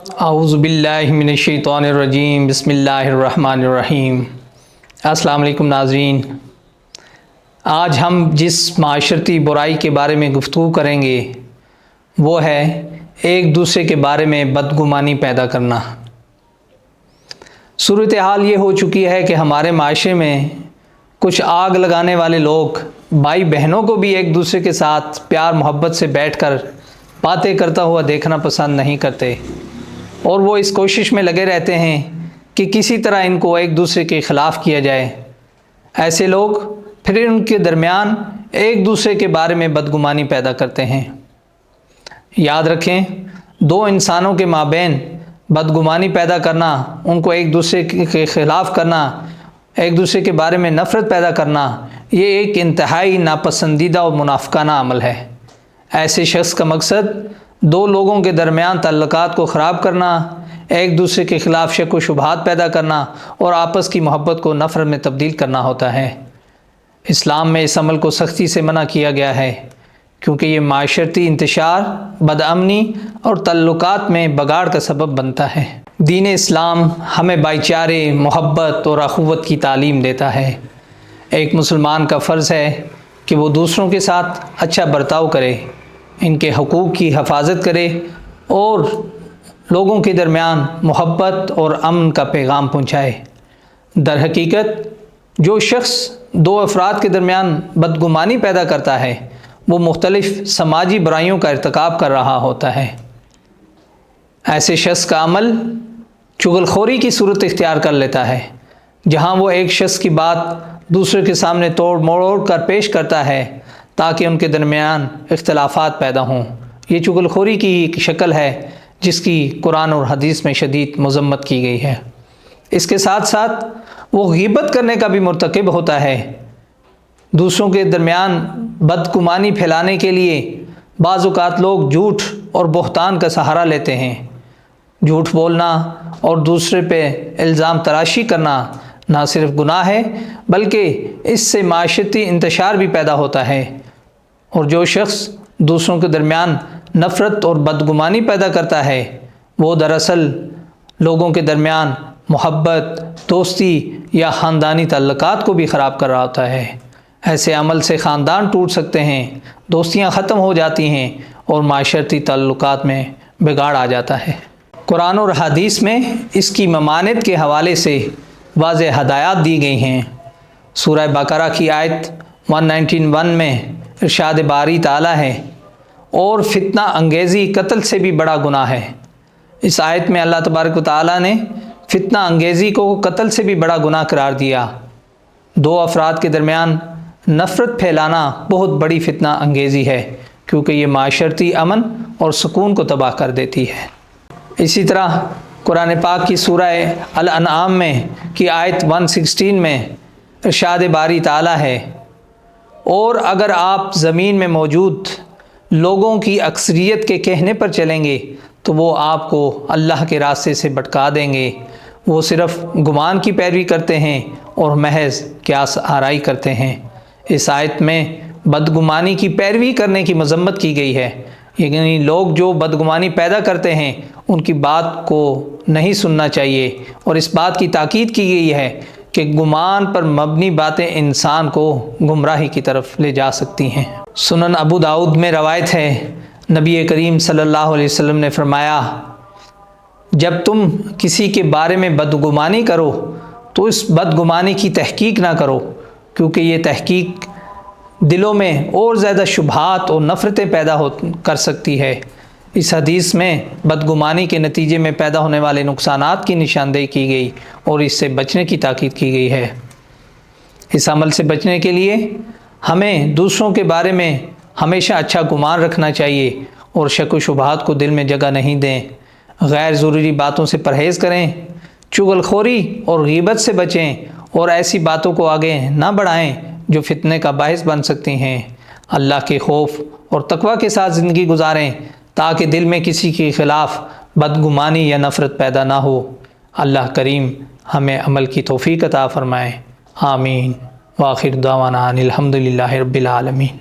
اعوذ باللہ من الشیطان الرجیم بسم اللہ الرحمن الرحیم۔ السلام علیکم ناظرین، آج ہم جس معاشرتی برائی کے بارے میں گفتگو کریں گے وہ ہے ایک دوسرے کے بارے میں بدگمانی پیدا کرنا۔ صورتحال یہ ہو چکی ہے کہ ہمارے معاشرے میں کچھ آگ لگانے والے لوگ بھائی بہنوں کو بھی ایک دوسرے کے ساتھ پیار محبت سے بیٹھ کر باتیں کرتا ہوا دیکھنا پسند نہیں کرتے، اور وہ اس کوشش میں لگے رہتے ہیں کہ کسی طرح ان کو ایک دوسرے کے خلاف کیا جائے۔ ایسے لوگ پھر ان کے درمیان ایک دوسرے کے بارے میں بدگمانی پیدا کرتے ہیں۔ یاد رکھیں، دو انسانوں کے مابین بدگمانی پیدا کرنا، ان کو ایک دوسرے کے خلاف کرنا، ایک دوسرے کے بارے میں نفرت پیدا کرنا، یہ ایک انتہائی ناپسندیدہ اور منافقانہ عمل ہے۔ ایسے شخص کا مقصد دو لوگوں کے درمیان تعلقات کو خراب کرنا، ایک دوسرے کے خلاف شک و شبہات پیدا کرنا اور آپس کی محبت کو نفرت میں تبدیل کرنا ہوتا ہے۔ اسلام میں اس عمل کو سختی سے منع کیا گیا ہے، کیونکہ یہ معاشرتی انتشار، بدامنی اور تعلقات میں بگاڑ کا سبب بنتا ہے۔ دین اسلام ہمیں بھائی چارے، محبت اور اخوت کی تعلیم دیتا ہے۔ ایک مسلمان کا فرض ہے کہ وہ دوسروں کے ساتھ اچھا برتاؤ کرے، ان کے حقوق کی حفاظت کرے اور لوگوں کے درمیان محبت اور امن کا پیغام پہنچائے۔ در حقیقت جو شخص دو افراد کے درمیان بدگمانی پیدا کرتا ہے وہ مختلف سماجی برائیوں کا ارتکاب کر رہا ہوتا ہے۔ ایسے شخص کا عمل چغل خوری کی صورت اختیار کر لیتا ہے، جہاں وہ ایک شخص کی بات دوسرے کے سامنے توڑ موڑ کر پیش کرتا ہے تاکہ ان کے درمیان اختلافات پیدا ہوں۔ یہ چغل خوری کی ایک شکل ہے جس کی قرآن اور حدیث میں شدید مذمت کی گئی ہے۔ اس کے ساتھ ساتھ وہ غیبت کرنے کا بھی مرتکب ہوتا ہے۔ دوسروں کے درمیان بدگمانی پھیلانے کے لیے بعض اوقات لوگ جھوٹ اور بہتان کا سہارا لیتے ہیں۔ جھوٹ بولنا اور دوسرے پہ الزام تراشی کرنا نہ صرف گناہ ہے بلکہ اس سے معاشرتی انتشار بھی پیدا ہوتا ہے، اور جو شخص دوسروں کے درمیان نفرت اور بدگمانی پیدا کرتا ہے وہ دراصل لوگوں کے درمیان محبت، دوستی یا خاندانی تعلقات کو بھی خراب کر رہا ہوتا ہے۔ ایسے عمل سے خاندان ٹوٹ سکتے ہیں، دوستیاں ختم ہو جاتی ہیں اور معاشرتی تعلقات میں بگاڑ آ جاتا ہے۔ قرآن اور حدیث میں اس کی ممانعت کے حوالے سے واضح ہدایات دی گئی ہیں۔ سورہ بقرہ کی آیت 191 میں ارشاد باری تعالیٰ ہے، اور فتنہ انگیزی قتل سے بھی بڑا گناہ ہے۔ اس آیت میں اللہ تبارک و تعالیٰ نے فتنہ انگیزی کو قتل سے بھی بڑا گناہ قرار دیا۔ دو افراد کے درمیان نفرت پھیلانا بہت بڑی فتنہ انگیزی ہے، کیونکہ یہ معاشرتی امن اور سکون کو تباہ کر دیتی ہے۔ اسی طرح قرآن پاک کی سورہ الانعام میں کی آیت 116 میں ارشاد باری تعالیٰ ہے، اور اگر آپ زمین میں موجود لوگوں کی اکثریت کے کہنے پر چلیں گے تو وہ آپ کو اللہ کے راستے سے بھٹکا دیں گے۔ وہ صرف گمان کی پیروی کرتے ہیں اور محض قیاس آرائی کرتے ہیں۔ اس آیت میں بدگمانی کی پیروی کرنے کی مذمت کی گئی ہے، یعنی لوگ جو بدگمانی پیدا کرتے ہیں ان کی بات کو نہیں سننا چاہیے، اور اس بات کی تاکید کی گئی ہے کہ گمان پر مبنی باتیں انسان کو گمراہی کی طرف لے جا سکتی ہیں۔ سنن ابو داؤد میں روایت ہے، نبی کریم صلی اللہ علیہ وسلم نے فرمایا، جب تم کسی کے بارے میں بدگمانی کرو تو اس بدگمانی کی تحقیق نہ کرو، کیونکہ یہ تحقیق دلوں میں اور زیادہ شبہات اور نفرتیں پیدا کر سکتی ہے۔ اس حدیث میں بدگمانی کے نتیجے میں پیدا ہونے والے نقصانات کی نشاندہی کی گئی اور اس سے بچنے کی تاکید کی گئی ہے۔ اس عمل سے بچنے کے لیے ہمیں دوسروں کے بارے میں ہمیشہ اچھا گمان رکھنا چاہیے اور شک و شبہات کو دل میں جگہ نہیں دیں۔ غیر ضروری باتوں سے پرہیز کریں، چغل خوری اور غیبت سے بچیں، اور ایسی باتوں کو آگے نہ بڑھائیں جو فتنے کا باعث بن سکتی ہیں۔ اللہ کے خوف اور تقوی کے ساتھ زندگی گزاریں تاکہ دل میں کسی کے خلاف بدگمانی یا نفرت پیدا نہ ہو۔ اللہ کریم ہمیں عمل کی توفیق عطا فرمائے، آمین۔ وآخر دعوانا ان الحمد للہ رب العالمین۔